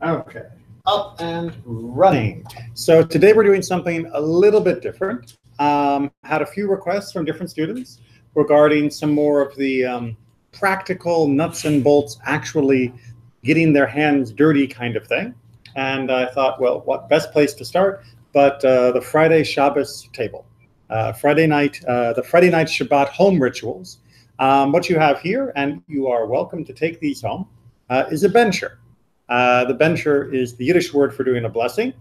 Okay, up and running. So today we're doing something a little bit different. Had a few requests from different students regarding some more of the practical nuts and bolts, actually getting their hands dirty kind of thing. And I thought, well, what best place to start but the Friday Shabbos table. The Friday night Shabbat home rituals. What you have here, and you are welcome to take these home, is a bencher. The bencher is the Yiddish word for doing a blessing.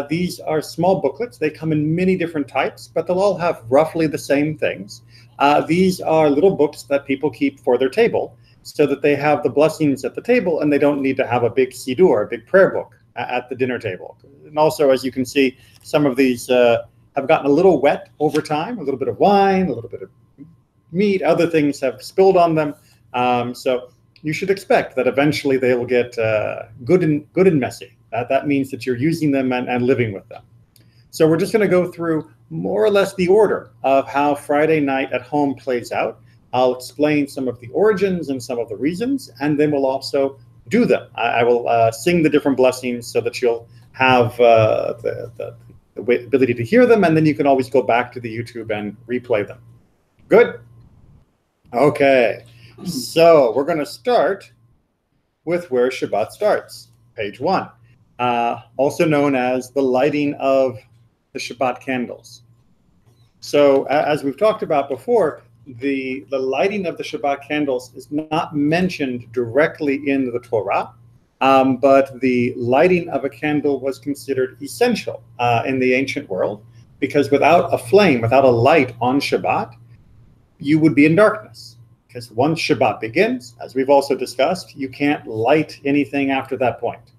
These are small booklets. They come in many different types, but they'll all have roughly the same things. These are little books that people keep for their table so that they have the blessings at the table and they don't need to have a big siddur, a big prayer book at the dinner table. And also, as you can see, some of these have gotten a little wet over time, a little bit of wine, a little bit of meat, other things have spilled on them. So you should expect that eventually they will get good and messy. That means that you're using them and living with them. So we're just going to go through more or less the order of how Friday night at home plays out. I'll explain some of the origins and some of the reasons, and then we'll also do them. I will sing the different blessings so that you'll have the ability to hear them, and then you can always go back to the YouTube and replay them. Good? Okay. So we're going to start with where Shabbat starts, page 1, also known as the lighting of the Shabbat candles. So as we've talked about before, the lighting of the Shabbat candles is not mentioned directly in the Torah, but the lighting of a candle was considered essential in the ancient world, because without a flame, without a light on Shabbat, you would be in darkness. Because once Shabbat begins, as we've also discussed, you can't light anything after that point.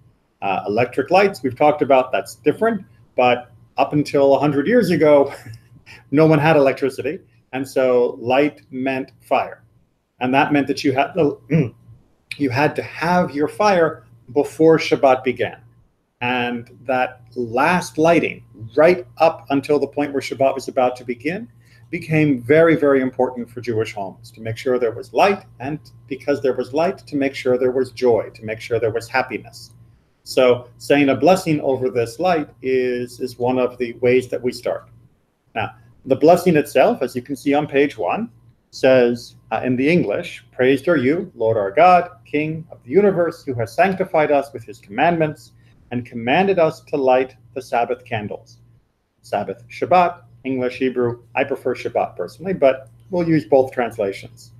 Electric lights, we've talked about, that's different, but up until 100 years ago, no one had electricity, and so light meant fire. And that meant that you had to have your fire before Shabbat began. And that last lighting, right up until the point where Shabbat was about to begin, became very, very important for Jewish homes, to make sure there was light, and because there was light, to make sure there was joy, to make sure there was happiness. So saying a blessing over this light is one of the ways that we start. Now, the blessing itself, as you can see on page 1, says in the English, "Praised are you, Lord our God, King of the universe, who has sanctified us with his commandments and commanded us to light the Sabbath candles." Sabbath, Shabbat, English, Hebrew. I prefer Shabbat personally, but we'll use both translations.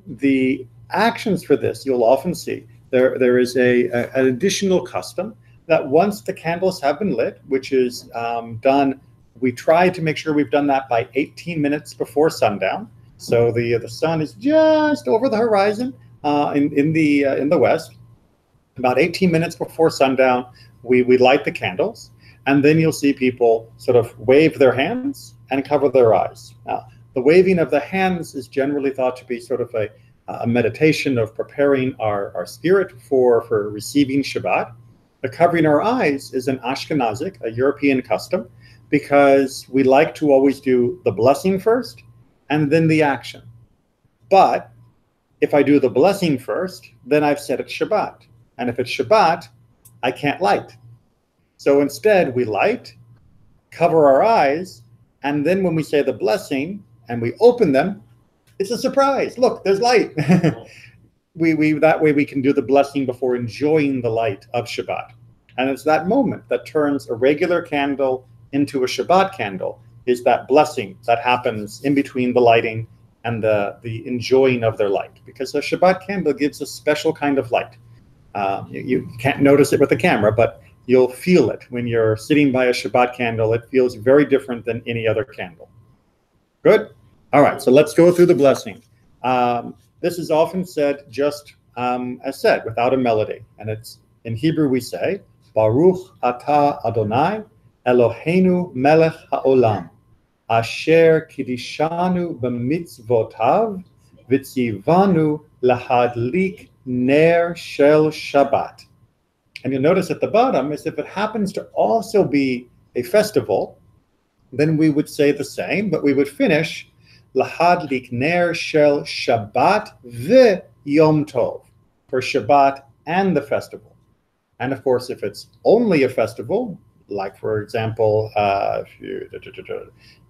The actions for this, you'll often see, there is an additional custom that once the candles have been lit, which is done, we try to make sure we've done that by 18 minutes before sundown. So the sun is just over the horizon in the west. About 18 minutes before sundown, we light the candles. And then you'll see people sort of wave their hands and cover their eyes. Now, the waving of the hands is generally thought to be sort of a meditation of preparing our spirit for receiving Shabbat. The covering our eyes is an Ashkenazic, a European custom, because we like to always do the blessing first and then the action. But if I do the blessing first, then I've said it's Shabbat. And if it's Shabbat, I can't light. So instead, we light, cover our eyes, and then when we say the blessing and we open them, it's a surprise. Look, there's light. That way we can do the blessing before enjoying the light of Shabbat. And it's that moment that turns a regular candle into a Shabbat candle, is that blessing that happens in between the lighting and the enjoying of their light. Because a Shabbat candle gives a special kind of light. You can't notice it with the camera, but you'll feel it when you're sitting by a Shabbat candle. It feels very different than any other candle. Good? All right, so let's go through the blessing. This is often said just as said, without a melody. And it's in Hebrew we say, Baruch atah Adonai Eloheinu melech haolam, asher kidishanu b'mitzvotav v'tzivanu lahadlik ner shel Shabbat. And you'll notice at the bottom is if it happens to also be a festival, then we would say the same, but we would finish lahadlik ner shel Shabbat v'yom tov, for Shabbat and the festival. And of course, if it's only a festival, like for example,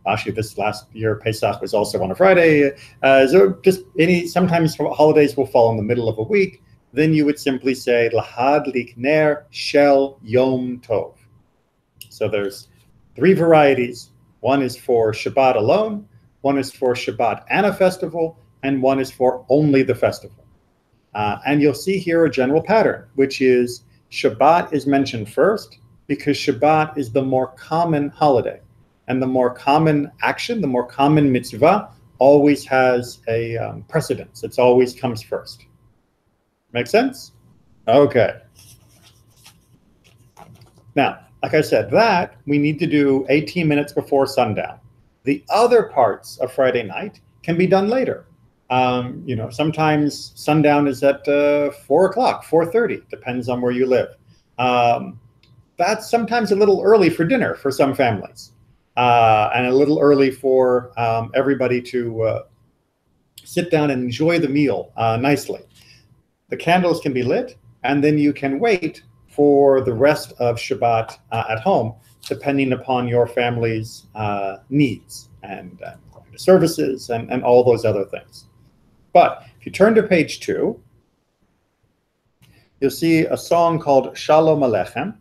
actually this last year Pesach was also on a Friday, so just sometimes holidays will fall in the middle of a week, then you would simply say Lahadlik Ner Shel Yom Tov. So there's 3 varieties. One is for Shabbat alone, one is for Shabbat and a festival, and one is for only the festival. And you'll see here a general pattern, which is Shabbat is mentioned first because Shabbat is the more common holiday. And the more common action, the more common mitzvah always has a precedence. It always comes first. Make sense? Okay. Now, like I said, that we need to do 18 minutes before sundown. The other parts of Friday night can be done later. Sometimes sundown is at 4 o'clock, 4:30, depends on where you live. That's sometimes a little early for dinner for some families, and a little early for everybody to sit down and enjoy the meal nicely. The candles can be lit, and then you can wait for the rest of Shabbat at home, depending upon your family's needs and services and all those other things. But if you turn to page 2, you'll see a song called Shalom Aleichem.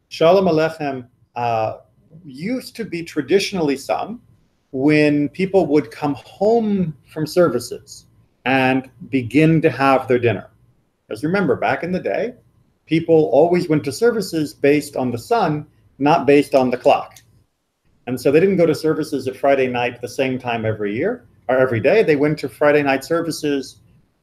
Shalom Aleichem used to be traditionally sung when people would come home from services and begin to have their dinner. Because remember, back in the day, people always went to services based on the sun, not based on the clock. And so they didn't go to services at Friday night at the same time every year or every day. They went to Friday night services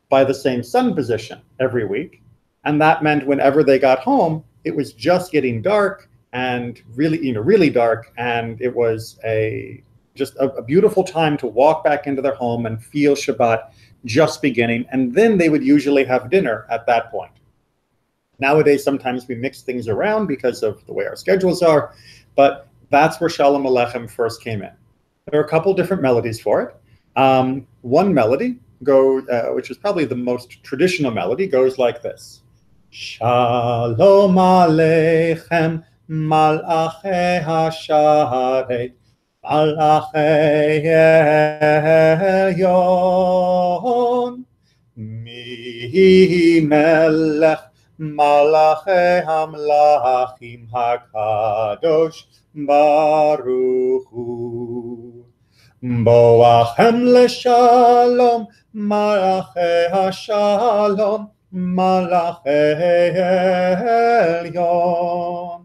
by the same sun position every week. And that meant whenever they got home, it was just getting dark and really dark. And it was just a beautiful time to walk back into their home and feel Shabbat just beginning. And then they would usually have dinner at that point. Nowadays, sometimes we mix things around because of the way our schedules are, but that's where Shalom Aleichem first came in. There are a couple different melodies for it. One melody, which is probably the most traditional melody, goes like this. Shalom Aleichem, Malachei HaSharet, Malachei Elyon, Mi Melech, Malachei Hamlachim HaKadosh Baruch Hu. Boachem leshalom, Malachei HaShalom, Malachei Elyon.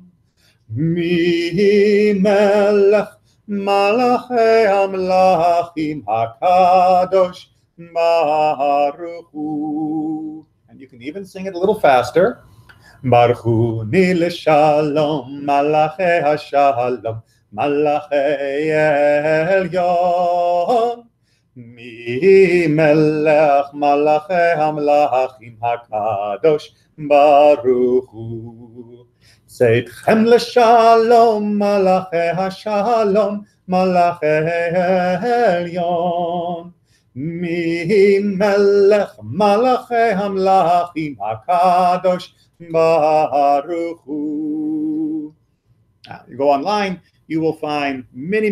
Mi Melech, Malachei Hamlachim HaKadosh Baruch Hu. And you can even sing it a little faster. Baruch Hu ni l'shalom, Malachei HaShalom, Malachei Elyon. Mi Melech, Malachei Hamlachim HaKadosh Baruch Hu. Tzedchem l'shalom, Malachei HaShalom, Malachei Elyon. Mi Melech, Malachei Hamlachim HaKadosh Baruch Hu. Now, you go online, you will find many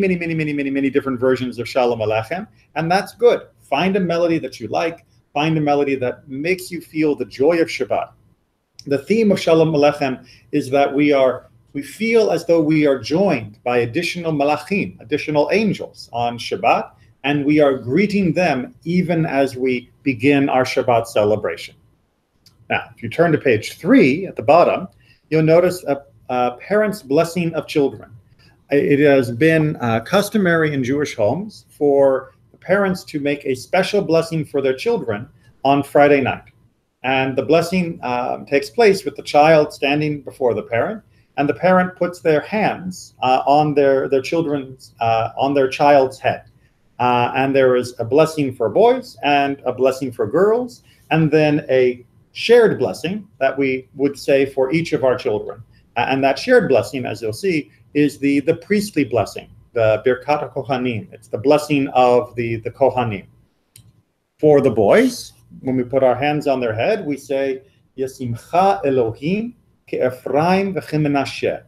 different versions of Shalom Aleichem, and that's good. Find a melody that you like. Find a melody that makes you feel the joy of Shabbat. The theme of Shalom Aleichem is that we feel as though we are joined by additional malachim, additional angels on Shabbat, and we are greeting them even as we begin our Shabbat celebration. Now, if you turn to page 3 at the bottom, you'll notice a parent's blessing of children. It has been customary in Jewish homes for the parents to make a special blessing for their children on Friday night. And the blessing takes place with the child standing before the parent, and the parent puts their hands on their child's head. And there is a blessing for boys and a blessing for girls, and then a shared blessing that we would say for each of our children. And that shared blessing, as you'll see, is the priestly blessing, the Birkat HaKohanim. It's the blessing of the Kohanim. For the boys, when we put our hands on their head, we say, Yasimcha Elohim ke'Ephraim v'chemenashe.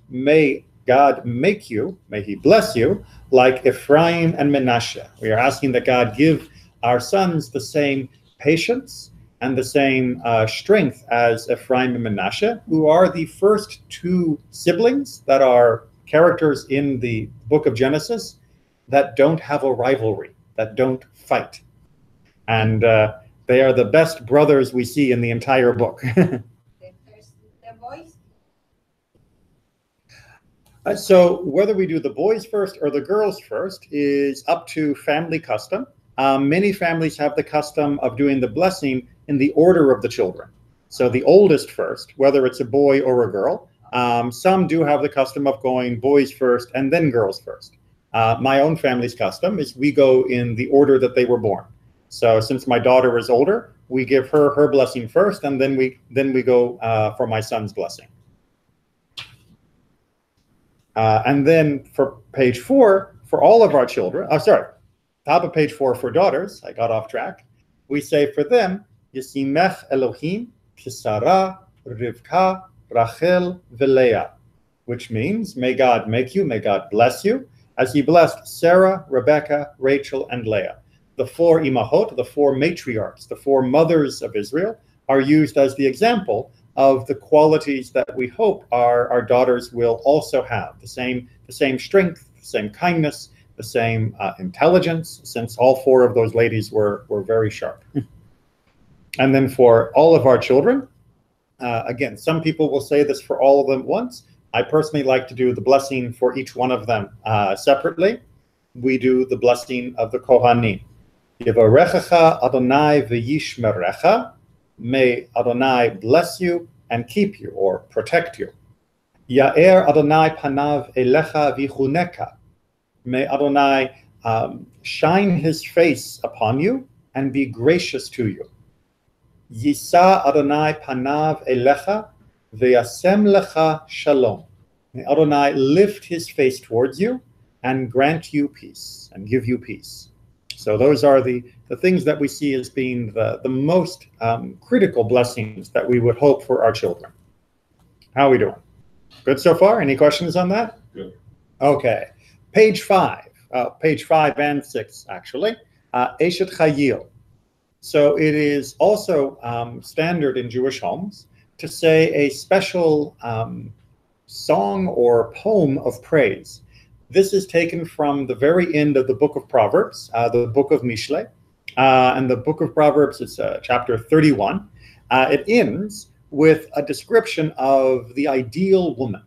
May God make you, may He bless you, like Ephraim and Menashe. We are asking that God give our sons the same patience and the same strength as Ephraim and Menashe, who are the first two siblings that are characters in the book of Genesis that don't have a rivalry, that don't fight. And they are the best brothers we see in the entire book. The boys? So whether we do the boys first or the girls first is up to family custom. Many families have the custom of doing the blessing in the order of the children. So the oldest first, whether it's a boy or a girl. Some do have the custom of going boys first and then girls first. My own family's custom is we go in the order that they were born. So since my daughter is older, we give her her blessing first, and then we go for my son's blessing. And then for page 4, for all of our children, top of page 4 for daughters, I got off track, we say for them, Yisimech Elohim Kisara Rivka Rachel Veleah, which means, may God make you, may God bless you, as He blessed Sarah, Rebecca, Rachel, and Leah. The 4 imahot, the 4 matriarchs, the 4 mothers of Israel, are used as the example of the qualities that we hope our daughters will also have. The same strength, the same kindness, the same intelligence, since all 4 of those ladies were very sharp. And then for all of our children, again, some people will say this for all of them at once. I personally like to do the blessing for each one of them separately. We do the blessing of the Kohanim. Yevarechecha Adonai v'yishmerecha. May Adonai bless you and keep you, or protect you. Ya'er Adonai panav elecha v'chuneka. May Adonai shine His face upon you and be gracious to you. Yisa Adonai panav elecha v'yasem lecha shalom. May Adonai lift His face towards you and grant you peace, and give you peace. So those are the things that we see as being the most critical blessings that we would hope for our children. How are we doing? Good so far? Any questions on that? Good. Okay. Page 5 and 6, actually. Eshet Chayil. So it is also standard in Jewish homes to say a special song or poem of praise. This is taken from the very end of the book of Proverbs, the book of Mishle. And the book of Proverbs is chapter 31. It ends with a description of the ideal woman.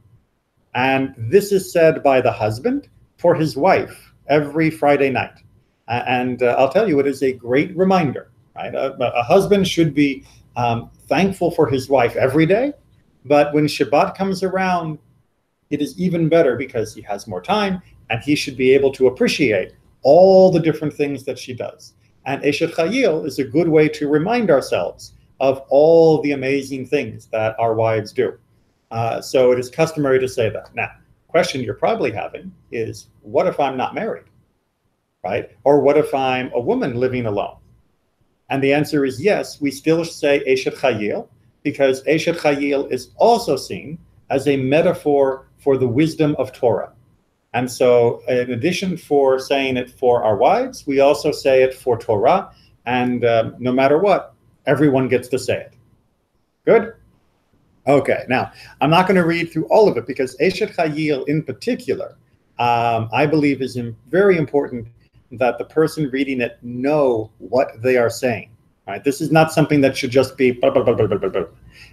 And this is said by the husband for his wife every Friday night. And I'll tell you, it is a great reminder. Right? A husband should be thankful for his wife every day. But when Shabbat comes around, it is even better because he has more time and he should be able to appreciate all the different things that she does. And Eshet Chayil is a good way to remind ourselves of all the amazing things that our wives do. So it is customary to say that. Now, question you're probably having is, what if I'm not married, right? Or what if I'm a woman living alone? And the answer is yes, we still say Eshet Chayil, because Eshet Chayil is also seen as a metaphor for the wisdom of Torah. And so in addition for saying it for our wives, we also say it for Torah. And no matter what, everyone gets to say it. Good? Okay, now, I'm not going to read through all of it because Eshet Chayil in particular, I believe is very important that the person reading it know what they are saying. Right? This is not something that should just be blah, blah, blah, blah, blah, blah, blah.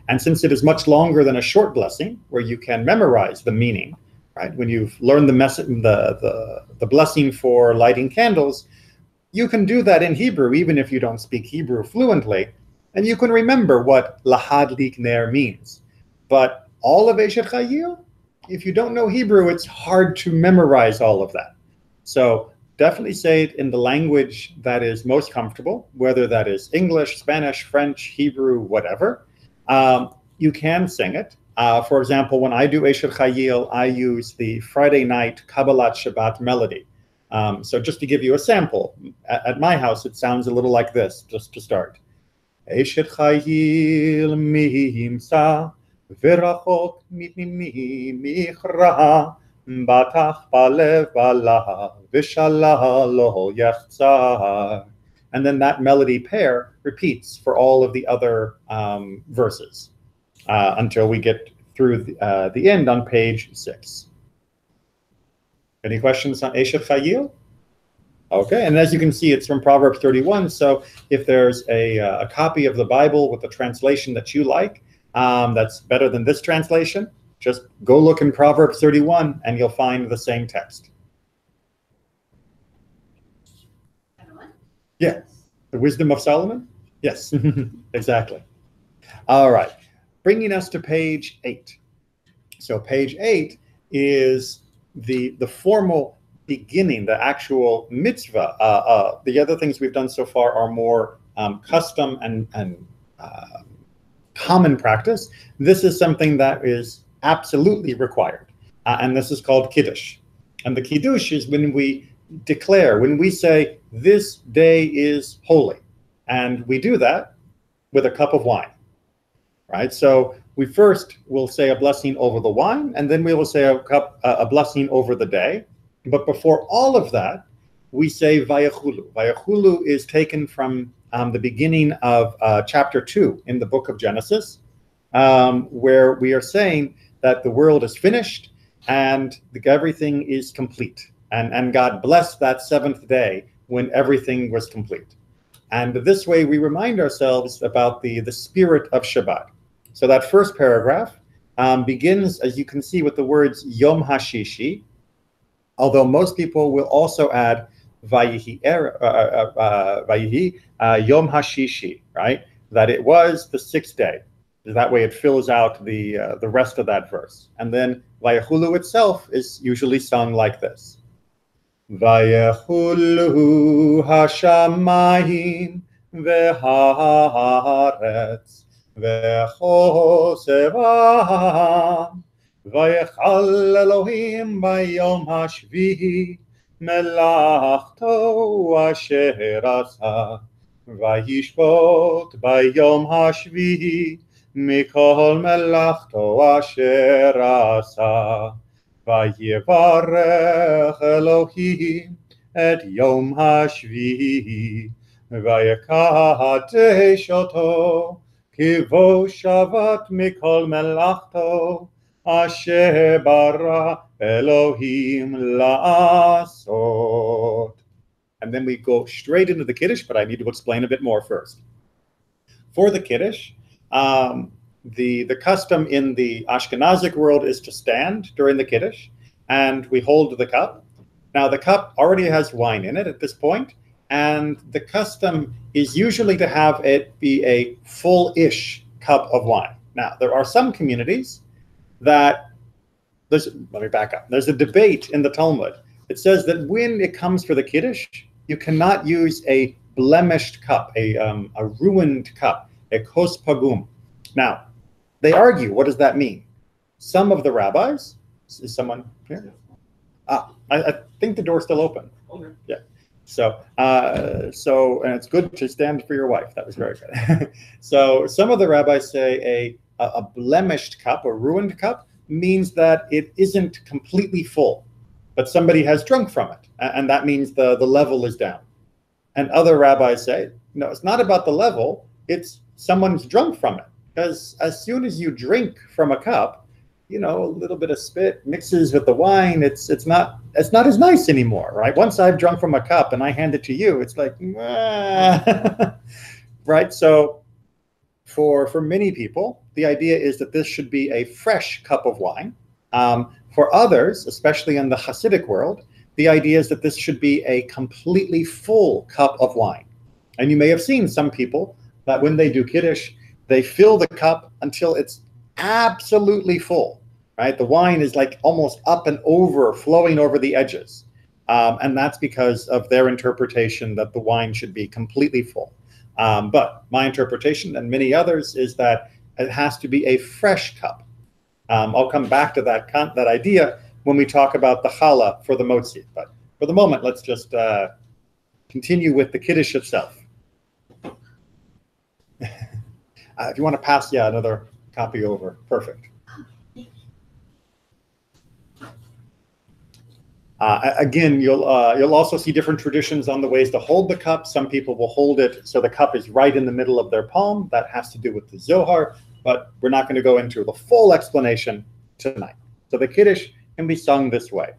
And since it is much longer than a short blessing, where you can memorize the meaning, right? When you've learned the message, the blessing for lighting candles, you can do that in Hebrew, even if you don't speak Hebrew fluently, and you can remember what lahadlik ner means. But all of Eshet Chayil, if you don't know Hebrew, it's hard to memorize all of that. So definitely say it in the language that is most comfortable, whether that is English, Spanish, French, Hebrew, whatever. You can sing it. For example, when I do Eshet Chayil, I use the Friday night Kabbalat Shabbat melody. So just to give you a sample, at my house, it sounds a little like this, just to start. Eshet chayil mihimsa, v'rachok michra, batach balev bala, v'shala lo yachzar. And then that melody pair repeats for all of the other verses until we get through the end on page 6. Any questions on Eshet Chayil? Okay, and as you can see, it's from Proverbs 31. So if there's a copy of the Bible with a translation that you like, that's better than this translation, just go look in Proverbs 31 and you'll find the same text. Yeah, the wisdom of Solomon? Yes, exactly. All right, bringing us to page 8. So page 8 is the formal beginning, the actual mitzvah. The other things we've done so far are more custom and common practice. This is something that is absolutely required, and this is called Kiddush. And the Kiddush is when we declare, when we say, this day is holy. And we do that with a cup of wine, right? So we first will say a blessing over the wine, and then we will say a blessing over the day. But before all of that, we say Vayachulu. Vayachulu is taken from the beginning of chapter 2 in the book of Genesis, where we are saying that the world is finished and everything is complete. And God blessed that seventh day when everything was complete. And this way we remind ourselves about the spirit of Shabbat. So that first paragraph begins, as you can see, with the words Yom HaShishi, although most people will also add Vayihi Yom HaShishi, right? That it was the 6th day. That way it fills out the rest of that verse. And then Vayachulu itself is usually sung like this. Vayachulu hashamayim v'haaretz v'chosevam vayechal Elohim bayom hashvihi melachto asher asa vayishbot bayom hashvihi mikol melachto asher asa Vayevarech Elohim et Yom HaShvi'i Vayekadesh oto Kivo Shabbat Mikol Melachto Asher bara Elohim la'asot. And then we go straight into the Kiddush, but I need to explain a bit more first. For the Kiddush, the custom in the Ashkenazic world is to stand during the Kiddush, and we hold the cup. Now, the cup already has wine in it at this point, and the custom is usually to have it be a full-ish cup of wine. Now, there are some communities that, let me back up. There's a debate in the Talmud. It says that when it comes for the Kiddush, you cannot use a blemished cup, a ruined cup, a kos pagum. Now, they argue, what does that mean? Some of the rabbis, is someone here? I think the door's still open. Okay. Yeah. So, and it's good to stand for your wife. That was very good. So some of the rabbis say a blemished cup, a ruined cup, means that it isn't completely full, but somebody has drunk from it, and that means the level is down. And other rabbis say, no, it's not about the level, it's someone's drunk from it. Because as soon as you drink from a cup, you know, a little bit of spit mixes with the wine. It's not as nice anymore, right? Once I've drunk from a cup and I hand it to you, it's like, right? So for many people, the idea is that this should be a fresh cup of wine. For others, especially in the Hasidic world, the idea is that this should be a completely full cup of wine. And you may have seen some people that when they do Kiddush, they fill the cup until it's absolutely full, right? The wine is like almost up and over, flowing over the edges. And that's because of their interpretation that the wine should be completely full. But my interpretation and many others is that it has to be a fresh cup. I'll come back to that idea when we talk about the challah for the motzi. But for the moment, let's just continue with the Kiddush itself. If you want to pass, another copy over. Perfect. Again, you'll also see different traditions on the ways to hold the cup. Some people will hold it so the cup is right in the middle of their palm. That has to do with the Zohar, but we're not going to go into the full explanation tonight. So the Kiddush can be sung this way.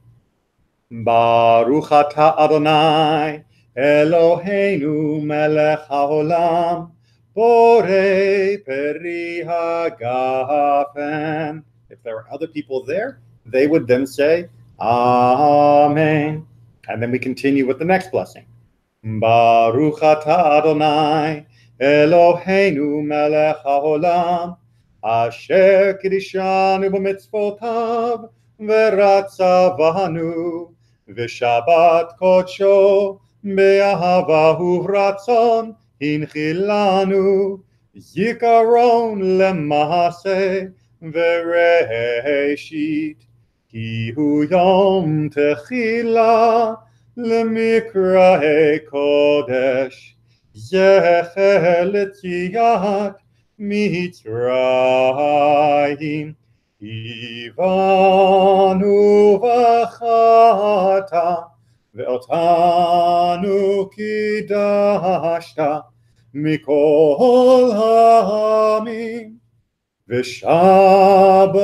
Baruch atah Adonai Eloheinu melech haolam borei peri hagafen. If there were other people there, they would then say, Amen. And then we continue with the next blessing. Baruch atah Adonai Eloheinu melech haolam asher kiddushanu b'mitzvotav v'ratzavanu v'shabbat kodsho be'ahava uvratzon hinchilanu zikaron lemahase v'reishit Ki hu yom techila lemikrae kodesh zecher letziat mitzrayim ivanu v'chata ve'otanu kidashta mikol ha'amim V'shabbat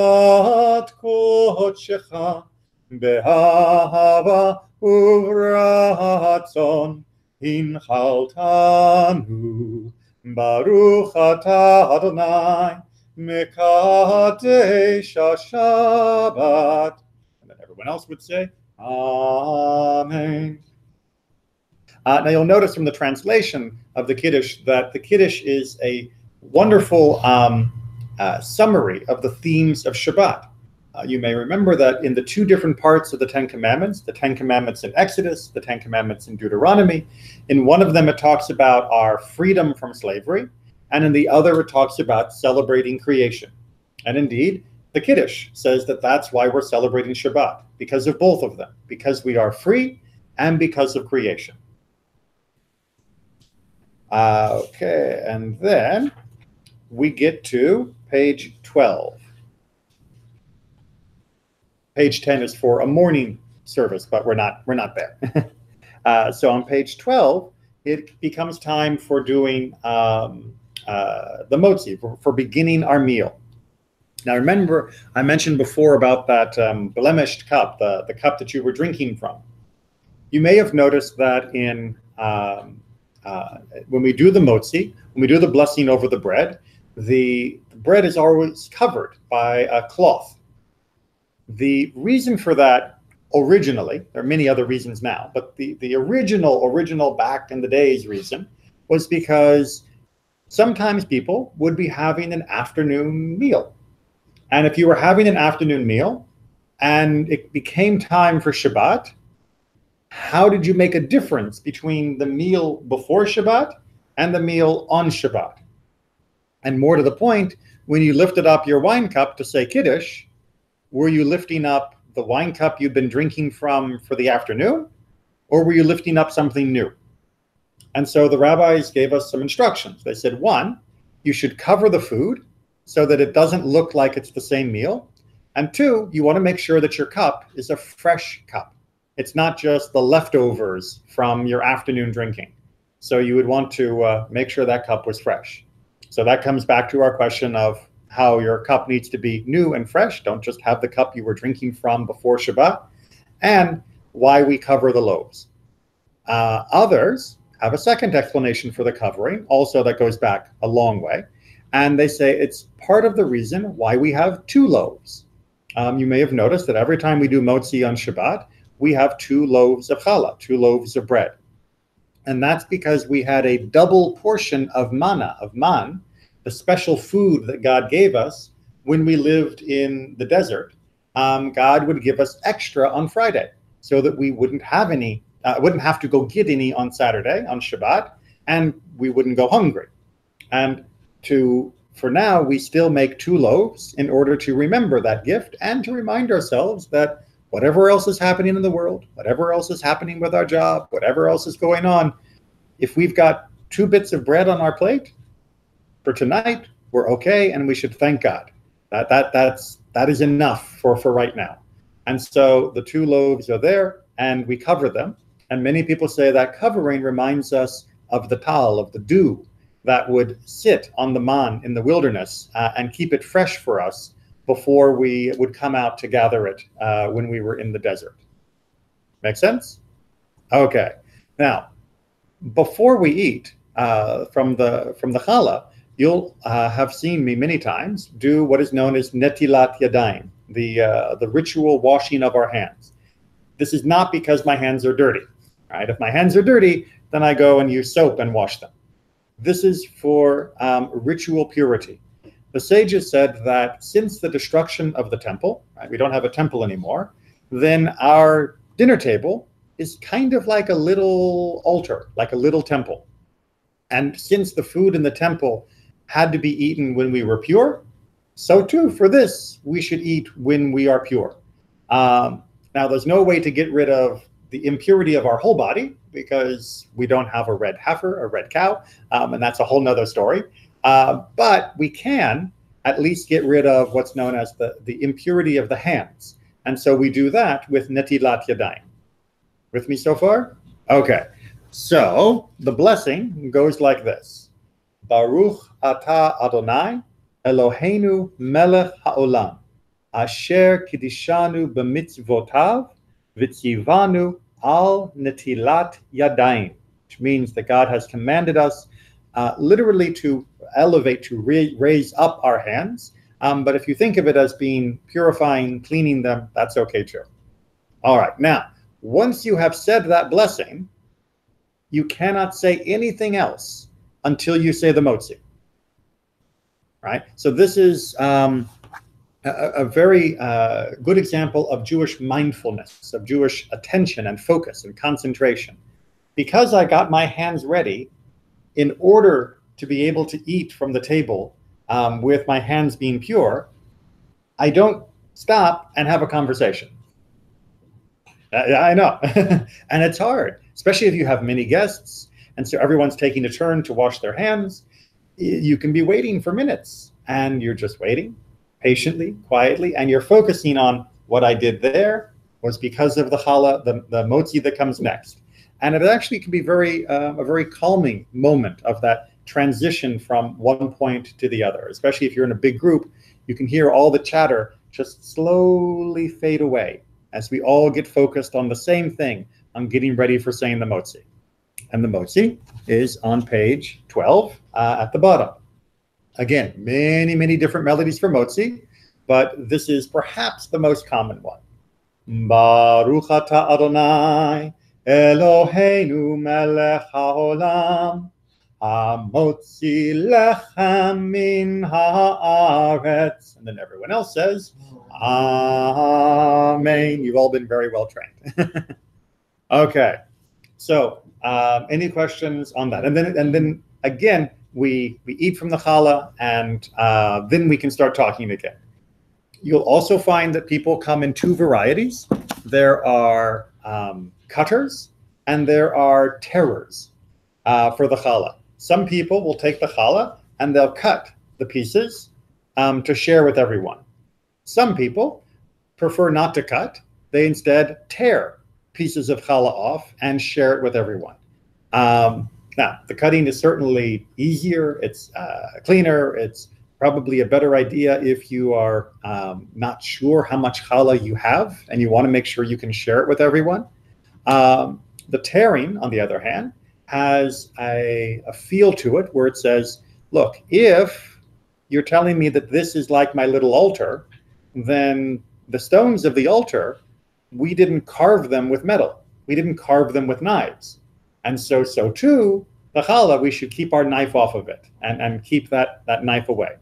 kodshecha be'ahava uvratzon hinchaltanu Baruch atah Adonai mekadesh Shabbat. And then everyone else would say, Amen. Now you'll notice from the translation of the Kiddush that the Kiddush is a wonderful summary of the themes of Shabbat. You may remember that in the two different parts of the Ten Commandments in Exodus, the Ten Commandments in Deuteronomy, in one of them it talks about our freedom from slavery, and in the other it talks about celebrating creation. And indeed, the Kiddush says that that's why we're celebrating Shabbat, because of both of them, because we are free and because of creation. Okay, and then we get to page 12. Page 10 is for a morning service, but we're not there. So on page 12, it becomes time for doing the motzi, for beginning our meal. Now remember, I mentioned before about that blemished cup, the cup that you were drinking from. You may have noticed that in when we do the motzi, when we do the blessing over the bread is always covered by a cloth. The reason for that originally, there are many other reasons now, but the original back in the days reason was because sometimes people would be having an afternoon meal. And if you were having an afternoon meal and it became time for Shabbat, how did you make a difference between the meal before Shabbat and the meal on Shabbat? And more to the point, when you lifted up your wine cup to say Kiddush, were you lifting up the wine cup you've been drinking from for the afternoon, or were you lifting up something new? And so the rabbis gave us some instructions. They said, one, you should cover the food so that it doesn't look like it's the same meal. And two, you want to make sure that your cup is a fresh cup. It's not just the leftovers from your afternoon drinking. So you would want to make sure that cup was fresh. So that comes back to our question of how your cup needs to be new and fresh. Don't just have the cup you were drinking from before Shabbat. And why we cover the loaves. Others have a second explanation for the covering, also that goes back a long way. And they say it's part of the reason why we have two loaves. You may have noticed that every time we do motzi on Shabbat, we have 2 loaves of challah, 2 loaves of bread. And that's because we had a double portion of manna, of man, the special food that God gave us when we lived in the desert. God would give us extra on Friday so that we wouldn't have any, wouldn't have to go get any on Saturday, on Shabbat, and we wouldn't go hungry. And for now, we still make 2 loaves in order to remember that gift and to remind ourselves that whatever else is happening in the world, whatever else is happening with our job, whatever else is going on, if we've got 2 bits of bread on our plate, for tonight, we're okay, and we should thank God. That is enough for right now. And so the 2 loaves are there, and we cover them. And many people say that covering reminds us of the tal, of the dew that would sit on the man in the wilderness and keep it fresh for us before we would come out to gather it when we were in the desert. Make sense? Okay. Now, before we eat from the challah, you'll have seen me many times do what is known as netilat yadayim, the ritual washing of our hands. This is not because my hands are dirty. Right? If my hands are dirty, then I go and use soap and wash them. This is for ritual purity. The sages said that since the destruction of the temple, right, we don't have a temple anymore, then our dinner table is kind of like a little altar, like a little temple. And since the food in the temple had to be eaten when we were pure, so too for this, we should eat when we are pure. Now, there's no way to get rid of the impurity of our whole body because we don't have a red heifer, a red cow, and that's a whole nother story. But we can at least get rid of what's known as the impurity of the hands. And so we do that with netilat yadayim. With me so far? Okay. So the blessing goes like this. Baruch atah Adonai Eloheinu melech haolam asher kidishanu b'mitzvotav v'tzivanu al netilat yadayim, which means that God has commanded us literally to elevate, to raise up our hands. But if you think of it as being purifying, cleaning them, that's okay too. All right. Now, once you have said that blessing, you cannot say anything else until you say the motzi. Right? So this is a very good example of Jewish mindfulness, of Jewish attention and focus and concentration. Because I got my hands ready in order to be able to eat from the table with my hands being pure, I don't stop and have a conversation. I know. And it's hard, especially if you have many guests. And so everyone's taking a turn to wash their hands. You can be waiting for minutes and you're just waiting patiently, quietly, and you're focusing on what I did there was because of the challah, the motzi that comes next. And it actually can be a very calming moment of that transition from one point to the other, especially if you're in a big group. You can hear all the chatter just slowly fade away as we all get focused on the same thing, on getting ready for saying the motzi. And the motzi is on page 12 at the bottom. Again, many, many different melodies for motzi, but this is perhaps the most common one. Baruch atah Adonai Eloheinu melech haolam hamotzi lechem min haaretz. And then everyone else says, Amen. You've all been very well trained. Okay. So any questions on that? And then again, we eat from the challah, and then we can start talking again. You'll also find that people come in 2 varieties. There are cutters and there are tearers for the challah. Some people will take the challah and they'll cut the pieces to share with everyone. Some people prefer not to cut. They instead tear pieces of challah off and share it with everyone. Now, the cutting is certainly easier. It's cleaner. It's probably a better idea if you are not sure how much challah you have and you want to make sure you can share it with everyone. The tearing, on the other hand, has a feel to it where it says, look, if you're telling me that this is like my little altar, then the stones of the altar, we didn't carve them with metal. We didn't carve them with knives. And so too, the challah, we should keep our knife off of it and keep that knife away.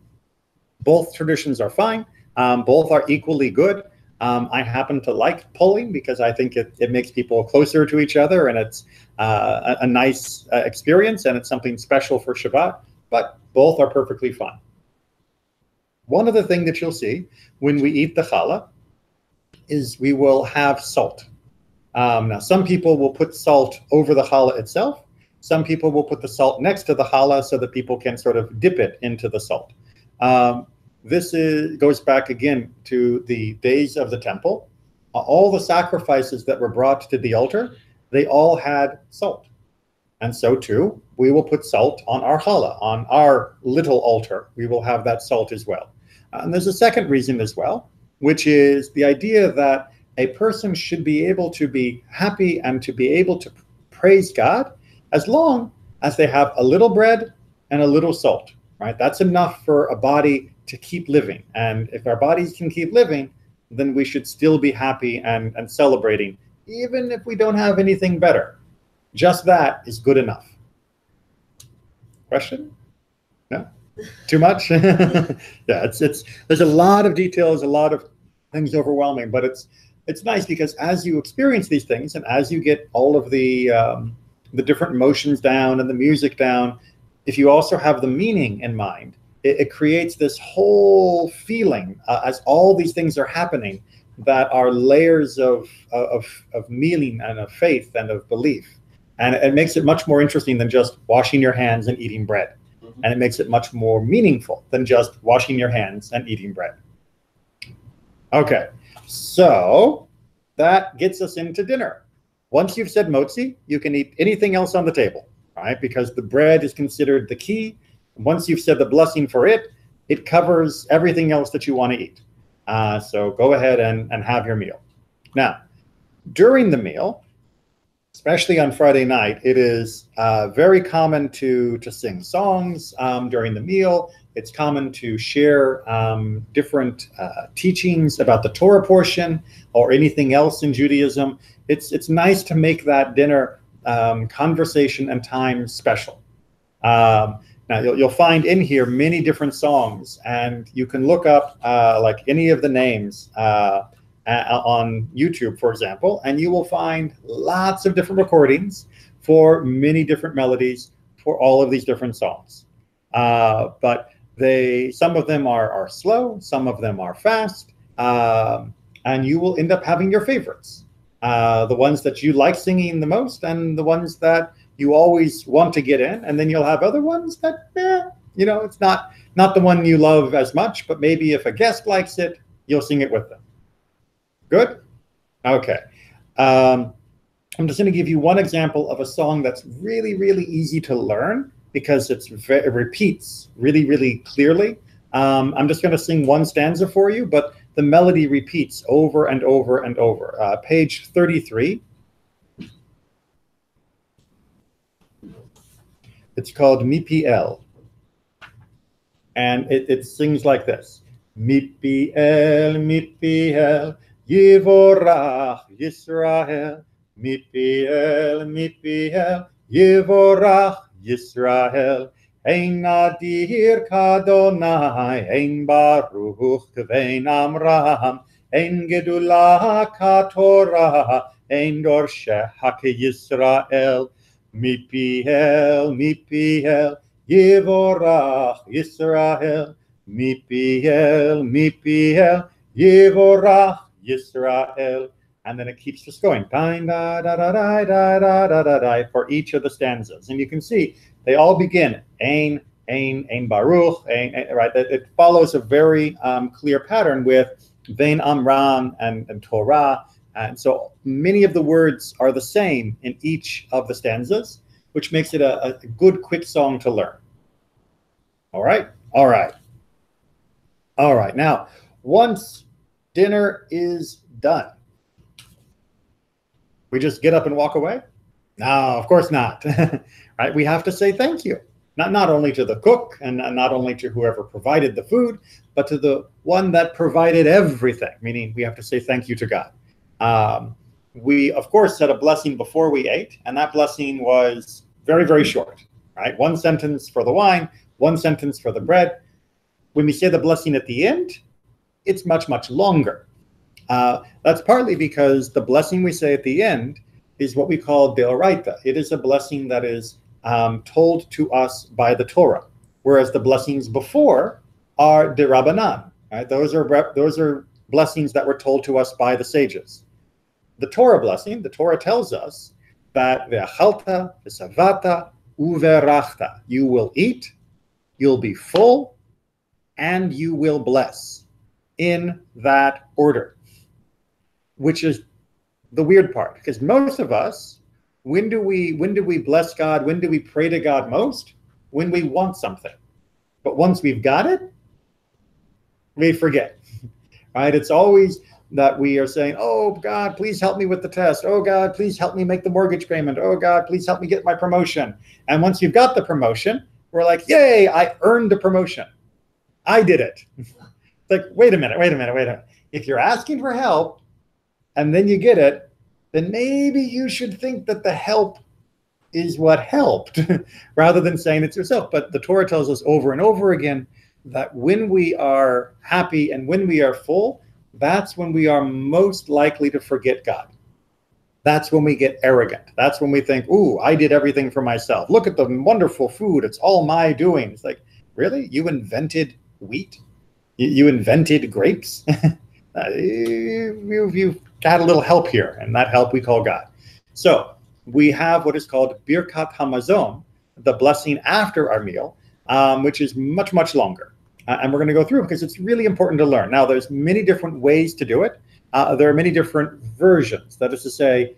Both traditions are fine. Both are equally good. I happen to like pulling because I think it makes people closer to each other, and it's a nice experience, and it's something special for Shabbat, but both are perfectly fine. One other thing that you'll see when we eat the challah is we will have salt. Now, some people will put salt over the challah itself. Some people will put the salt next to the challah so that people can sort of dip it into the salt. Goes back again to the days of the temple. All the sacrifices that were brought to the altar, they all had salt. And so too, we will put salt on our challah, on our little altar. We will have that salt as well. And there's a second reason as well, which is the idea that a person should be able to be happy and to be able to praise God as long as they have a little bread and a little salt, right? That's enough for a body to keep living. And if our bodies can keep living, then we should still be happy and celebrating, even if we don't have anything better. Just that is good enough. Question? No? Too much? Yeah, there's a lot of details, a lot of things overwhelming, but it's nice because as you experience these things and as you get all of the different emotions down and the music down, if you also have the meaning in mind, it creates this whole feeling as all these things are happening that are layers of meaning and of faith and of belief. And it makes it much more interesting than just washing your hands and eating bread. And it makes it much more meaningful than just washing your hands and eating bread. Okay, so that gets us into dinner. Once you've said motzi, you can eat anything else on the table, right? Because the bread is considered the key. Once you've said the blessing for it, it covers everything else that you want to eat. So go ahead and have your meal. Now, during the meal, especially on Friday night, it is very common to sing songs during the meal. It's common to share different teachings about the Torah portion or anything else in Judaism. It's nice to make that dinner conversation and time special. Now, you'll find in here many different songs, and you can look up like any of the names on YouTube, for example, and you will find lots of different recordings for many different melodies for all of these different songs. But some of them are slow, some of them are fast, and you will end up having your favorites. The ones that you like singing the most and the ones that you always want to get in, and then you'll have other ones that, it's not the one you love as much, but maybe if a guest likes it, you'll sing it with them. Good? Okay. I'm just going to give you one example of a song that's really, really easy to learn because it repeats really, really clearly. I'm just going to sing one stanza for you, but the melody repeats over and over and over. Page 33. It's called Mipiel. And it sings like this. Mipiel, Mipiel, Yivorach Yisrael. Mipiel, Mipiel, Yivorach Yisrael. Ein nadir kadonai, ein baruch kvein amram, ein gedula katorah, ein dorsheh Yisrael. Mipiel, Mipiel, Yivorach Yisrael. Mipiel, Mipiel, Yivorach Yisrael. And then it keeps just going, for each of the stanzas. And you can see they all begin, Ein Baruch, right? It follows a very clear pattern with Vein Amram and Torah. And so many of the words are the same in each of the stanzas, which makes it a good, quick song to learn. All right? All right. All right. Now, once dinner is done, we just get up and walk away? No, of course not. Right? We have to say thank you. Not only to the cook and not only to whoever provided the food, but to the one that provided everything, meaning we have to say thank you to God. We, of course, said a blessing before we ate, and that blessing was very, very short, right? One sentence for the wine, one sentence for the bread. When we say the blessing at the end, it's much, much longer. That's partly because the blessing we say at the end is what we call deoraita. It is a blessing that is told to us by the Torah, whereas the blessings before are derabanan. Right? Those are blessings that were told to us by the sages. The Torah blessing, the Torah tells us that ve'achalta, v'savata, uverachta. You will eat, you'll be full, and you will bless, in that order, which is the weird part, because most of us, when do we bless God? When do we pray to God most? When we want something. But once we've got it, we forget, right? It's always that we are saying, oh, God, please help me with the test. Oh, God, please help me make the mortgage payment. Oh, God, please help me get my promotion. And once you've got the promotion, we're like, yay, I earned the promotion. I did it. It's like, wait a minute. If you're asking for help and then you get it, then maybe you should think that the help is what helped rather than saying it's yourself. But the Torah tells us over and over again that when we are happy and when we are full, that's when we are most likely to forget God. That's when we get arrogant. That's when we think, ooh, I did everything for myself. Look at the wonderful food. It's all my doing. It's like, really? You invented wheat? You invented grapes? You've got a little help here, and that help we call God. So we have what is called Birkat Hamazon, the blessing after our meal, which is much, much longer. And we're going to go through because it's really important to learn. Now, there's many different ways to do it. There are many different versions. That is to say,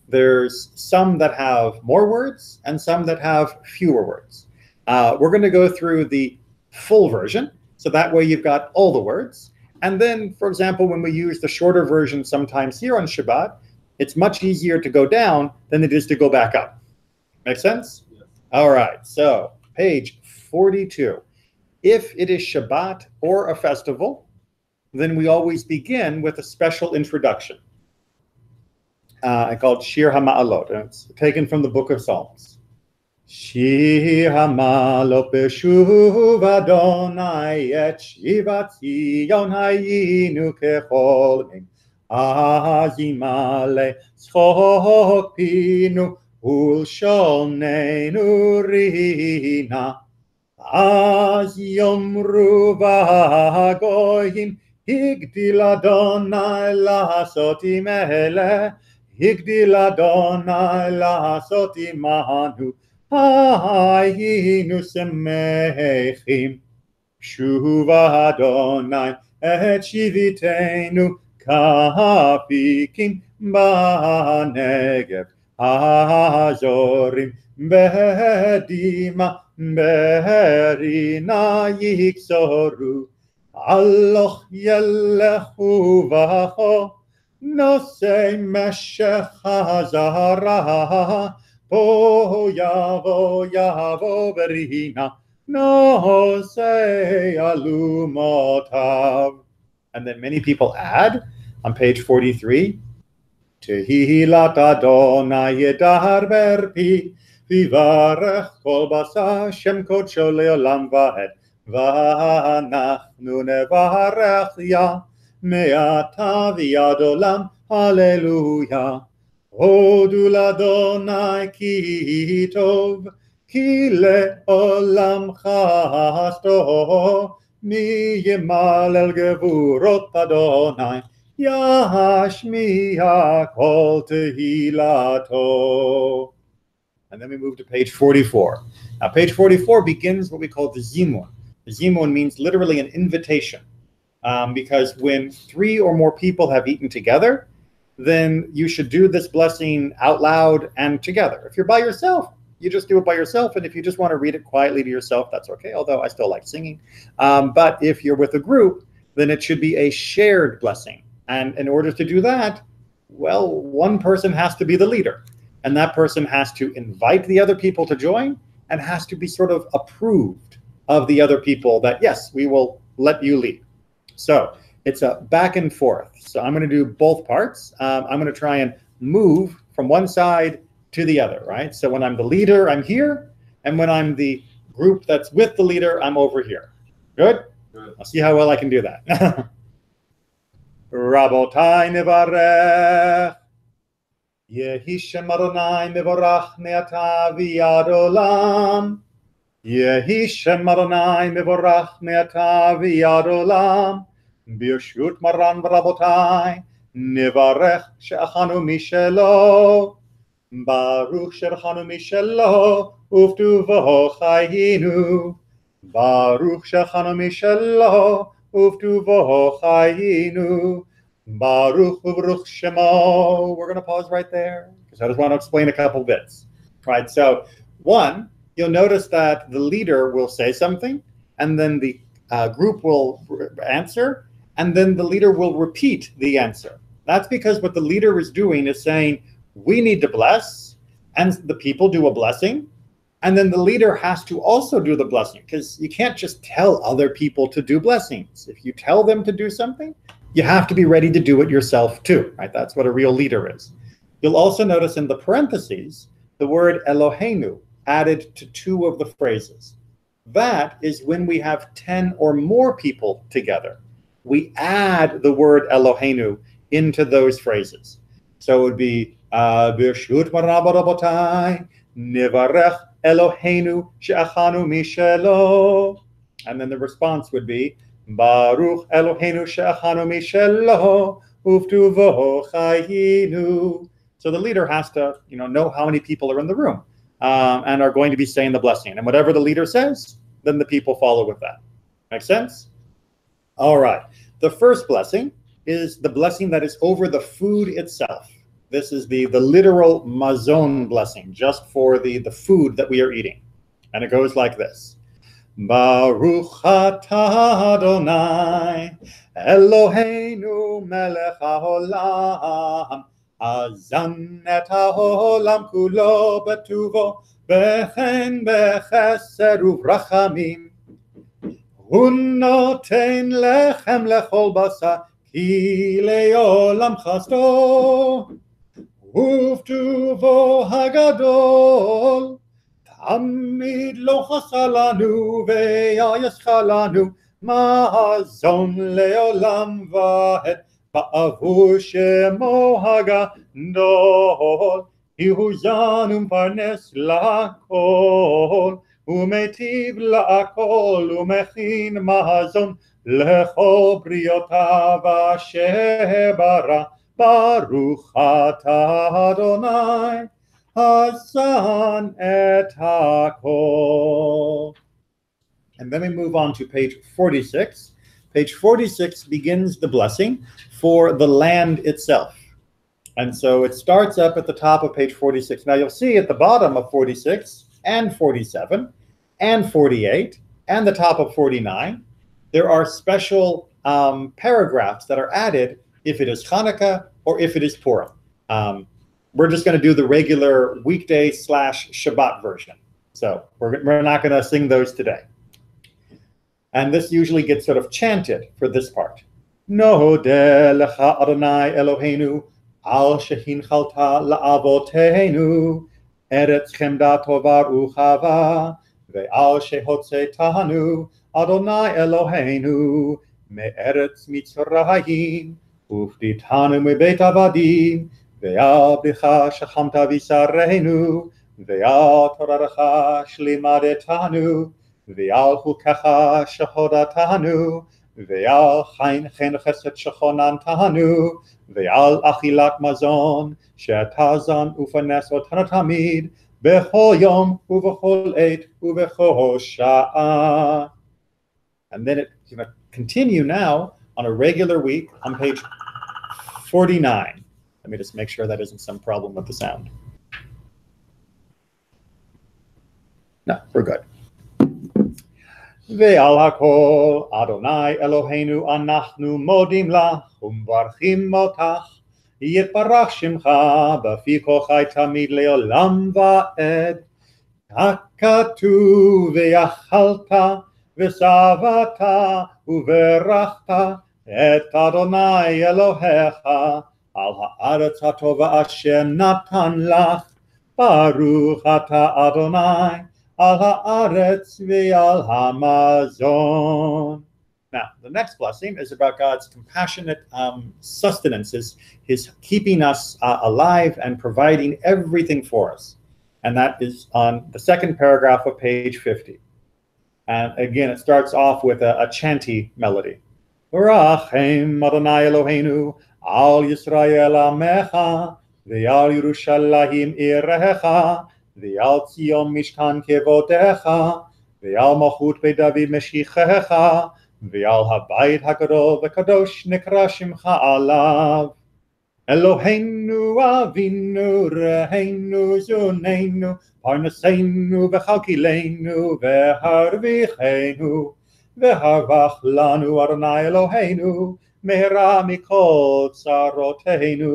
there's some that have more words and some that have fewer words. We're going to go through the full version. So that way you've got all the words. And then, for example, when we use the shorter version sometimes here on Shabbat, it's much easier to go down than it is to go back up. Make sense? Yes. All right. So page 42. If it is Shabbat or a festival, then we always begin with a special introduction. I call it Shir HaMa'alot, and it's taken from the book of Psalms. Shir HaMa'alot b'shuv Adonai et shivat Zion hayinu kecholmin azimale tzchok pinu ulshonenu rina. Az yomru v'hagoyim higdil Adonai la'asot imele, higdil Adonai la'asot imanu, hayinu semechim. Shuv Adonai et shivitenu kafikim ba'negev, hazorim bedima Berina yiksoru, Aloch yelechu vacho, Nosei meshech hazara, Po yavo berina, Nosei alumotav. And then many people add on page 43, Tehilat Adonai yedar berpi, Vivarech kol basa Shem kodsho leolam vaed, v'anachnu nevarech ya me'ata v'yad olam, hallelujah. Hodu l'Adonai ki tov, ki le'olam chasto, mi yimalel gevurot Adonai, yashmiya kol tehilato. And then we move to page 44. Now, page 44 begins what we call the Zimun. The Zimun means literally an invitation, because when 3 or more people have eaten together, then you should do this blessing out loud and together. If you're by yourself, you just do it by yourself. And if you just want to read it quietly to yourself, that's okay, although I still like singing. But if you're with a group, then it should be a shared blessing. And in order to do that, well, one person has to be the leader. And that person has to invite the other people to join and has to be sort of approved of the other people that, yes, we will let you lead. So it's a back and forth. So I'm going to do both parts. I'm going to try and move from one side to the other, right? So when I'm the leader, I'm here. And when I'm the group that's with the leader, I'm over here. Good? Good. I'll see how well I can do that. Rabotai nevarech. Yehi Shem Adonai mevorach me'ata v'yad olam. Yehi Shem Adonai mevorach me'ata v'yad olam. B'yeshut Maran v'Rabotai nevarech she'achanu mishelo. Baruch she'achanu mishelo uvtuvo chayinu. Baruch shechanu mishelo uvtuvo chayinu. Baruch u'baruch shemo. We're going to pause right there because I just want to explain a couple bits. Right. So one, you'll notice that the leader will say something, and then the group will answer, and then the leader will repeat the answer. That's because what the leader is doing is saying, we need to bless, and the people do a blessing, and then the leader has to also do the blessing, because you can't just tell other people to do blessings. If you tell them to do something, you have to be ready to do it yourself too, right? That's what a real leader is. You'll also notice in the parentheses, the word Eloheinu added to two of the phrases. That is when we have 10 or more people together. We add the word Eloheinu into those phrases. So it would be Birshut Marabotai, Nivarech Eloheinu She'achanu Mishelo. And then the response would be Baruch Eloheinu She'achanu Mishelo Uvtuvo Chayinu. So the leader has to, know how many people are in the room and are going to be saying the blessing. And whatever the leader says, then the people follow with that. Make sense? All right. The first blessing is the blessing that is over the food itself. This is the literal mazon blessing, just for the food that we are eating. And it goes like this. Baruch atah Adonai Eloheinu melech haolam Azan et haolam kulo betuvo Bechen bechesed uvrachamim Hu noten lechem lechol basar Ki leolam chasto Uvtuvo hagadol Tamid lo chasa lanu ve'yayascha lanu Ma'azon leolam vahet Ba'avur shemo hagadol Yehuzanum parnes lakol Umetiv lakol Umechin ma'azon Lechol briotav asher bara Baruch atah Adonai Hazan et hakol. And then we move on to page 46. Page 46 begins the blessing for the land itself. And so it starts up at the top of page 46. Now you'll see at the bottom of 46 and 47 and 48 and the top of 49, there are special paragraphs that are added if it is Hanukkah or if it is Purim. We're just going to do the regular weekday / Shabbat version. So we're not going to sing those today. And this usually gets sort of chanted for this part. Nodeh lecha Adonai Eloheinu al shehinchalta la'avoteinu eretz chemda tova uchava ve'al shehotzetanu Adonai Eloheinu me'eretz Mitzrayim ufditanu mebeit avadim ve'al bicha shechamta v'sareinu ve'al torarecha shlimadetanu ve'al chukecha shehodatanu ve'al chen chesed shechonantanu ve'al achilat mazon she'atazan ufanes otanu tamid bechol yom uvechol eit uvechol sha'a. And then it's going to continue now on a regular week on page 49. Let me just make sure that isn't some problem with the sound. No, we're good. Ve'al hakol Adonai Eloheinu anachnu modim lach umvarchim otach yitbarach shimcha b'fi kochai tamid leolam va'ed hakatu ve'yachalta ve'savata uverachta et Adonai Elohecha al ha'aretz hatova asher natan lach Baruch ata Adonai al ha'aretz ve'al hamazon. Now, the next blessing is about God's compassionate sustenance, his keeping us alive and providing everything for us. And that is on the second paragraph of page 50. And again, it starts off with a chanty melody. Rachem Adonai Eloheinu al Yisrael amecha ve'al Yerushalayim irecha ve'al Tzion mishkan kevodecha V'al malchut Beit David meshichecha, v'al habayit hagadol v'kadosh nikra shimcha alav. Eloheinu avinu reheinu zunenu parnaseinu v'chalkileinu v'harvicheinu v'harvach lanu Adonai Eloheinu mehera mikol tzaroteinu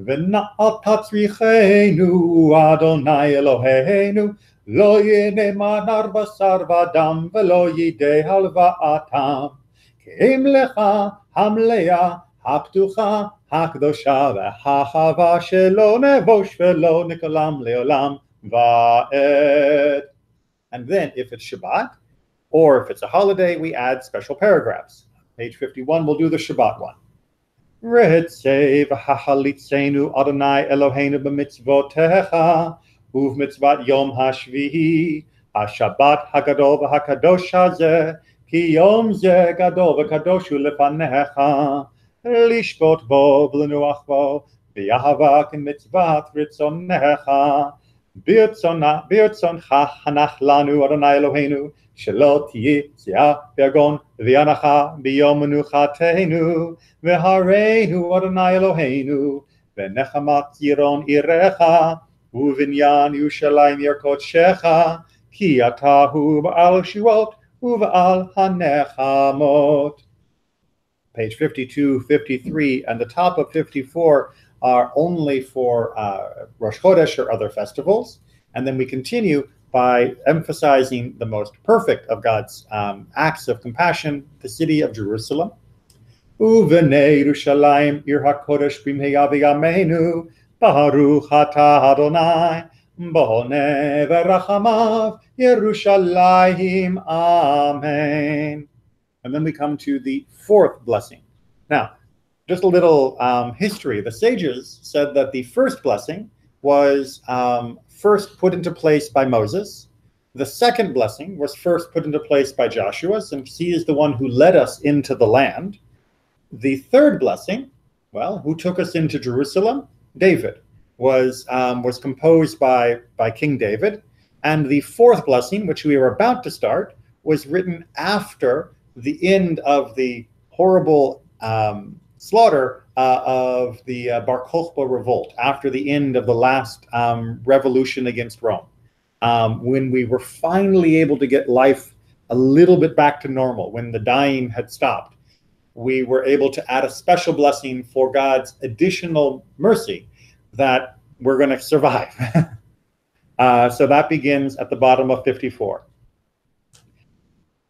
v'na'al tatzricheinu Adonai Eloheinu lo yinemar basar v'adam v'lo yidei halva'atam ke'im lecha hamleah הפתוחה, הקדושה והחווה שלא נבוש ולא נקלם לעולם ועד. And then if it's Shabbat or if it's a holiday, we add special paragraphs. Page 51, we'll do the Shabbat one. Rehetzei v'hachalitzenu Adonai Eloheinu b'mitzvotecha uv'mitzvat yom hashvihi HaShabbat hagadol v'hakadosh hazeh ki yom zeh gadol v'kadoshu lefanecha Lishbot bo v'lenuach bo v'yahava k'mitzvat ritzonecha b'irtzoncha hanach lanu Adonai Eloheinu shelo tihi tzia v'yagon v'yanacha b'yom menuchateinu v'hareinu Adonai Eloheinu v'nechamat yiron irecha u'vinyan Yerushalayim yerkotshecha ki atahu ba'al shuot u'ba'al hanechamot. Page 52, 53, and the top of 54 are only for Rosh Chodesh or other festivals. And then we continue by emphasizing the most perfect of God's acts of compassion, the city of Jerusalem. Uvenei Yerushalayim ir hakodesh b'mheya v'yameinu baruch atah Adonai b'honeh v'rachamav Yerushalayim. Amen. And then we come to the fourth blessing. Now, just a little history. The sages said that the first blessing was first put into place by Moses. The second blessing was first put into place by Joshua, since he is the one who led us into the land. The third blessing, well, who took us into Jerusalem? David, was composed by King David. And the fourth blessing, which we are about to start, was written after the end of the horrible slaughter of the Bar Kokhba revolt, after the end of the last revolution against Rome, when we were finally able to get life a little bit back to normal, when the dying had stopped, we were able to add a special blessing for God's additional mercy that we're going to survive. So that begins at the bottom of 54.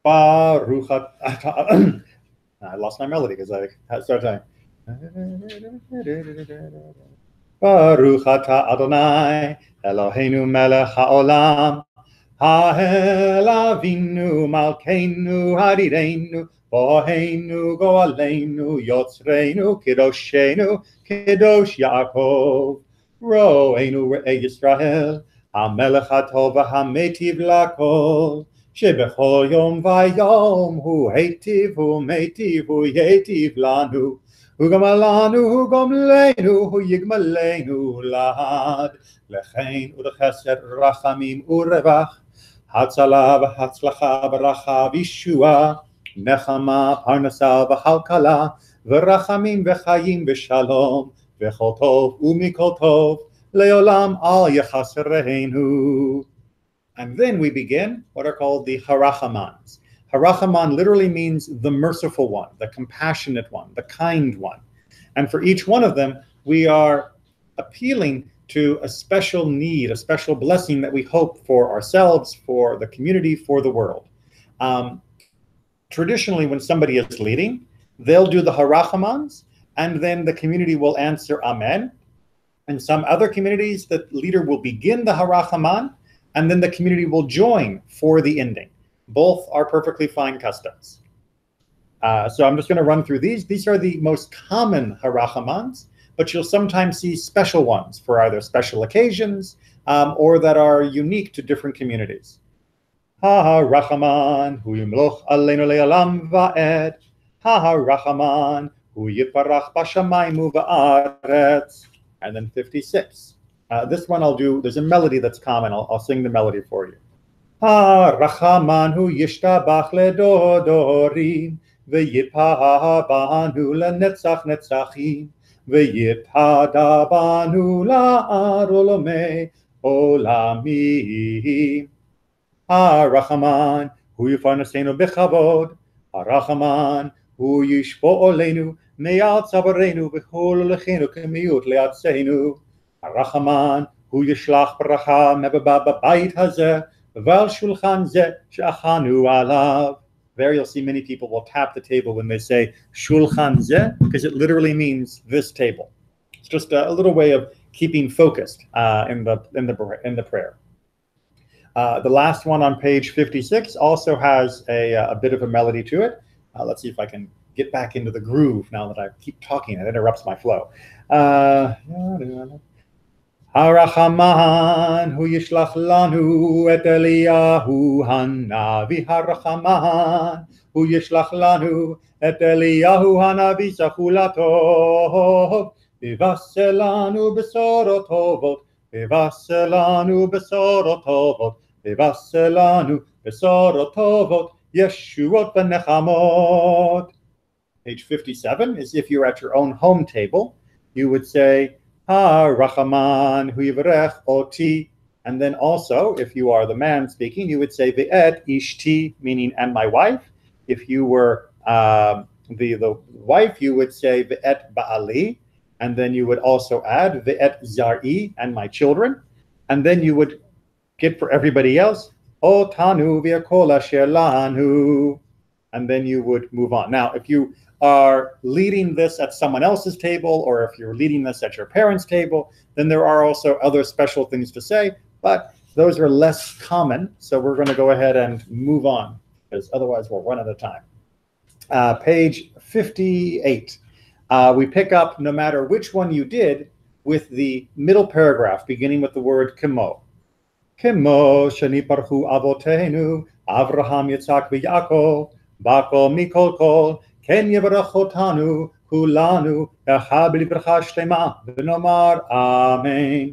Baruch I lost my melody because I had started saying Baruch atah Adonai Eloheinu melech haolam ha'el avinu malkeinu hadireinu boheinu goaleinu yotzreinu kedoshenu kedosh Yaakov ro'einu re'ei Yisrael hamelech hatov ha'metiv lakol שבכל יום ויום הוא היטיב הוא מיטיב הוא ייטיב לנו הוא גמלנו הוא גומלנו הוא יגמלנו לעד לחן ולחסד רחמים ורווח הצלה והצלחה ברכה וישועה נחמה פרנסה וכלכלה ורחמים וחיים ושלום וכל טוב ומכל טוב לעולם אל יחסרנו. And then we begin what are called the Harachamans. Harachaman literally means the merciful one, the compassionate one, the kind one. And for each one of them, we are appealing to a special need, a special blessing that we hope for ourselves, for the community, for the world. Traditionally, when somebody is leading, they'll do the Harachamans, and then the community will answer Amen. In some other communities, the leader will begin the Harachaman, and then the community will join for the ending. Both are perfectly fine customs. So I'm just going to run through these. These are the most common harachamans, but you'll sometimes see special ones for either special occasions or that are unique to different communities. Ha-ha-rachaman hu yimloch aleinu le'olam va'ed. Ha-ha-rachaman hu yiparach b'shamayim u'va'aretz. And then 56. This one I'll do, there's a melody that's common. I'll sing the melody for you. הרחמן הוא ישתבח לדורים, ויתפאר בנו לנצח נצחים, ויתהדר בנו לעד עולמי עולמים. הרחמן הוא יפרנסנו בכבוד, הרחמן הוא ישפוט עלינו מעל צווארנו וכל הולכנו כמיעוט לארצנו. הרחמן הוא ישלח ברכה בבית הזה ועל שולחן זה שאכלנו עליו. There you'll see many people will tap the table when they say shulchan zeh, because it literally means this table. It's just a little way of keeping focused in the prayer. The last one on page 56 also has a bit of a melody to it. Let's see if I can get back into the groove now that I keep talking. It interrupts my flow. הרחמן הוא ישלח לנו את אליהו הנביא, הרחמן הוא ישלח לנו את אליהו הנביא זכולתו, ויבשר לנו בשורות טובות, ויבשר לנו בשורות טובות, ויבשר לנו בשורות טובות, ישועות ונחמות. Page 57 is if you're at your own home table, you would say Rachaman hu yivrech oti, and then also, if you are the man speaking, you would say ve'et ishti, meaning and my wife. If you were the wife, you would say ve'et ba'ali, and then you would also add ve'et zar'i, and my children, and then you would get for everybody else otanu ve'kol asher lanu, and then you would move on. Now, if you are leading this at someone else's table, or if you're leading this at your parents' table, then there are also other special things to say, but those are less common, so we're going to go ahead and move on, because otherwise we'll run out of time. Page 58. We pick up, no matter which one you did, with the middle paragraph, beginning with the word kemo. Kemo shani parchu avotenu, Avraham, Yitzhak, v'Yakov, bako mikol kol, כן יברך אותנו כולנו יחד בברכה שלמה ונאמר אמן.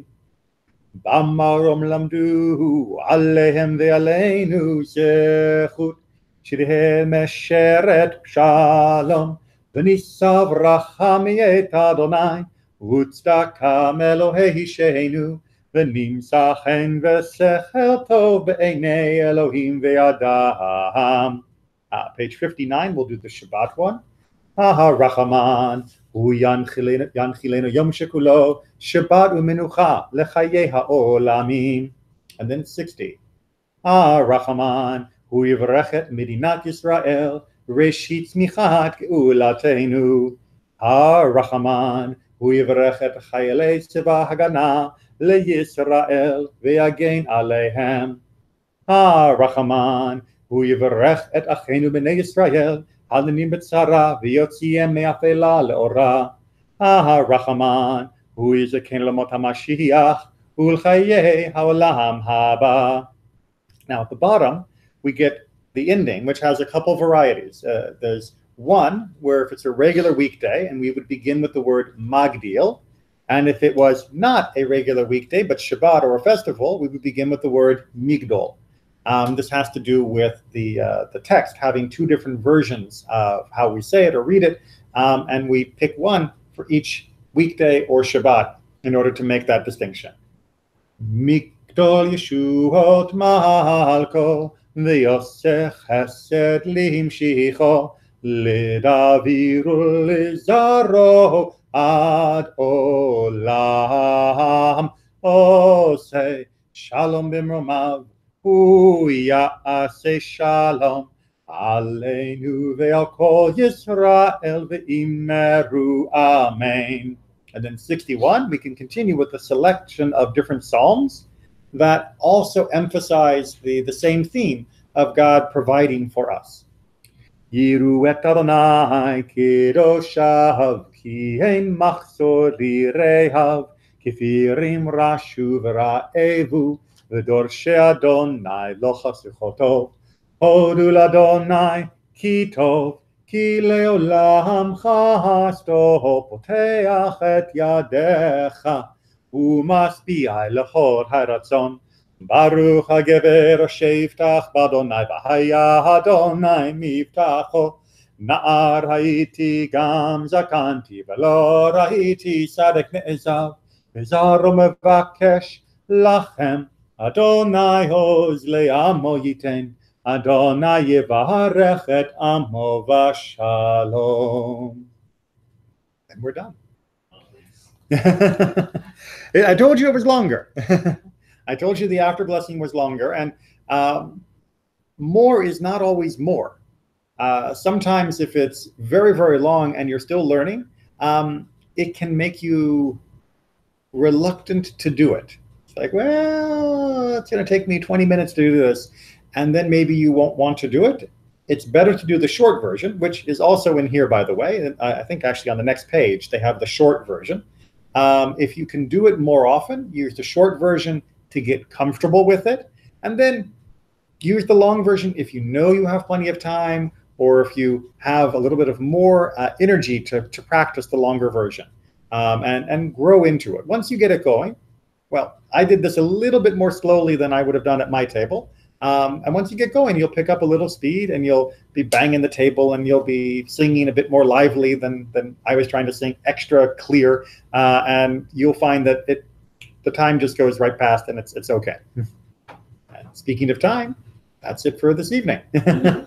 במרום למדו עליהם ועלינו זכות, שתהיה משרת שלום ונישא ברכה מאת אדוני וצדקה מאלוהי אישנו ונמצא חן ושכל טוב בעיני אלוהים ואדם. Page 59, we'll do the Shabbat one. Rachaman hu yanchilenu yom shekulo Shabbat u'menucha lechaye ha'olamim. And then 60. Rachaman hu yivrechet medinat Yisrael reshit tzmichat geulatenu. Rachaman hu yivrechet chayalei tzeva hagana leYisrael ve'yagen aleihem. Rachaman hu yivarech et achenu b'nei Yisrael halanim b'tzara v'yotzihem me'afela le'ora. Rachaman hu yizaken lamot hamashiach u'lchayei ha'olam haba. Now at the bottom we get the ending, which has a couple varieties. There's one where if it's a regular weekday, and we would begin with the word magdil, and if it was not a regular weekday but Shabbat or a festival, we would begin with the word migdol. This has to do with the text having two different versions of how we say it or read it, and we pick one for each weekday or Shabbat in order to make that distinction. Mikdol Yeshuot Malko v'yosech chesed limshicho ledaviru lizaro ad olam oseh shalom b'mromav hu ya'aseh shalom aleinu ve'al kol Yisrael ve'imeru amen. And then 61, we can continue with a selection of different psalms that also emphasize the same theme of God providing for us. Yiru et Adonai kidoshav ki ein machzor lirehav kifirim rashu v'ra'evu v'dorshe Adonai lo chasrichoto hodu l'Adonai ki tov כי לעולם חסדו פותח את ידיך ומשביע לכל הרצון Baruch hagever sheyiftach b'Adonai v'haya Adonai mivtacho. Na'ar hayiti gam zakanti v'lo rahiti tzadek ne'ezav v'zar u'mevakesh lachem. Adonai hoz le'amo yiten. Adonai yivarech et amo v'shalom. And we're done. I told you it was longer. I told you the after blessing was longer, and more is not always more. Sometimes if it's very, very long and you're still learning, it can make you reluctant to do it. It's like, well, it's going to take me 20 minutes to do this, and then maybe you won't want to do it. It's better to do the short version, which is also in here, by the way. I think actually on the next page, they have the short version. If you can do it more often, use the short version to get comfortable with it, and then use the long version if you know you have plenty of time, or if you have a little bit of more energy to practice the longer version, and grow into it. Once you get it going, well, I did this a little bit more slowly than I would have done at my table. And once you get going, you'll pick up a little speed, and you'll be banging the table, and you'll be singing a bit more lively than I was trying to sing, extra clear, and you'll find that the time just goes right past, and it's okay. And speaking of time, that's it for this evening. Huh?